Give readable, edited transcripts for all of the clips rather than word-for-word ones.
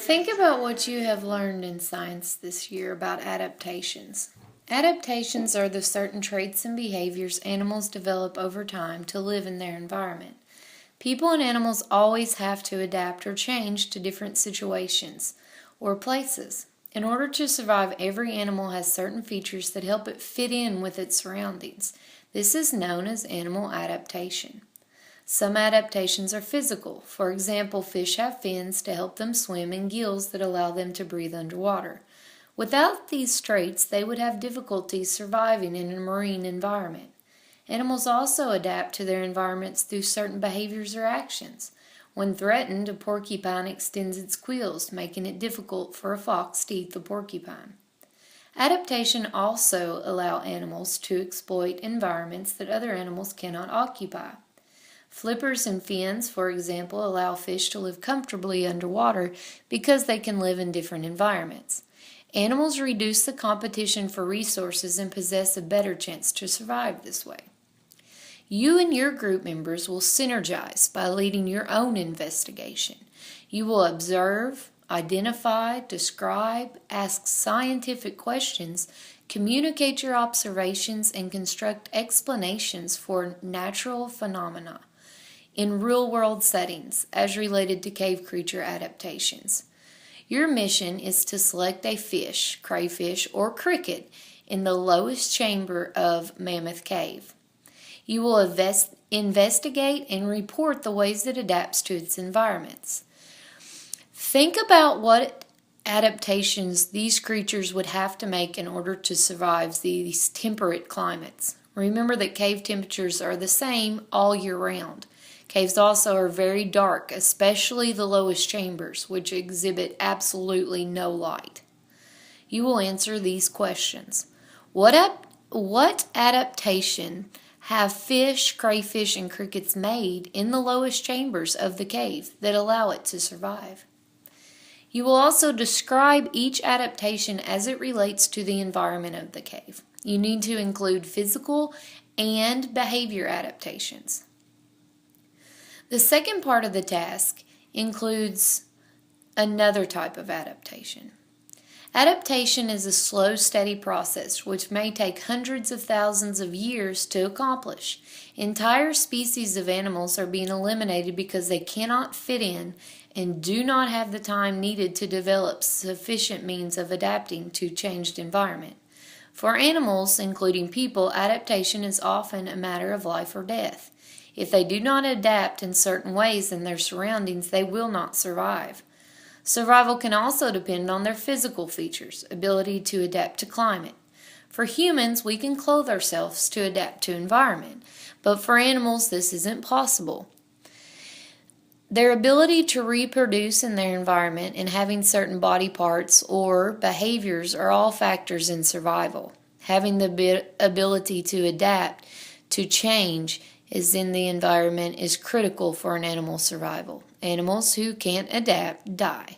Think about what you have learned in science this year about adaptations. Adaptations are the certain traits and behaviors animals develop over time to live in their environment. People and animals always have to adapt or change to different situations or places. In order to survive, every animal has certain features that help it fit in with its surroundings. This is known as animal adaptation. Some adaptations are physical. For example, fish have fins to help them swim and gills that allow them to breathe underwater. Without these traits, they would have difficulty surviving in a marine environment. Animals also adapt to their environments through certain behaviors or actions. When threatened, a porcupine extends its quills, making it difficult for a fox to eat the porcupine. Adaptation also allows animals to exploit environments that other animals cannot occupy. Flippers and fins, for example, allow fish to live comfortably underwater because they can live in different environments. Animals reduce the competition for resources and possess a better chance to survive this way. You and your group members will synergize by leading your own investigation. You will observe, identify, describe, ask scientific questions, communicate your observations, and construct explanations for natural phenomena in real-world settings as related to cave creature adaptations. Your mission is to select a fish, crayfish, or cricket in the lowest chamber of Mammoth Cave. You will investigate and report the ways it adapts to its environments. Think about what adaptations these creatures would have to make in order to survive these temperate climates. Remember that cave temperatures are the same all year round. Caves also are very dark, especially the lowest chambers, which exhibit absolutely no light. You will answer these questions. What adaptation have fish, crayfish, and crickets made in the lowest chambers of the cave that allow it to survive? You will also describe each adaptation as it relates to the environment of the cave. You need to include physical and behavior adaptations. The second part of the task includes another type of adaptation. Adaptation is a slow, steady process which may take hundreds of thousands of years to accomplish. Entire species of animals are being eliminated because they cannot fit in and do not have the time needed to develop sufficient means of adapting to changed environment. For animals, including people, adaptation is often a matter of life or death. If they do not adapt in certain ways in their surroundings, they will not survive. Survival can also depend on their physical features, ability to adapt to climate. For humans, we can clothe ourselves to adapt to environment, but for animals, this isn't possible. Their ability to reproduce in their environment and having certain body parts or behaviors are all factors in survival. Having the ability to adapt to change is in the environment is critical for an animal's survival. Animals who can't adapt die.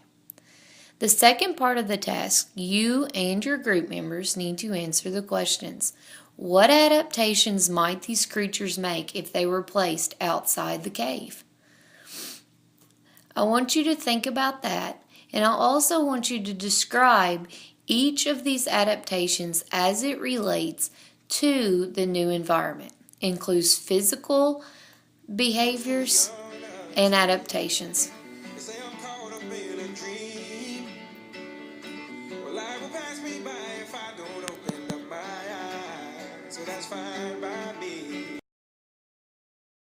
The second part of the task, you and your group members need to answer the questions. What adaptations might these creatures make if they were placed outside the cave? I want you to think about that, and I also want you to describe each of these adaptations as it relates to the new environment. Includes physical behaviors and adaptations.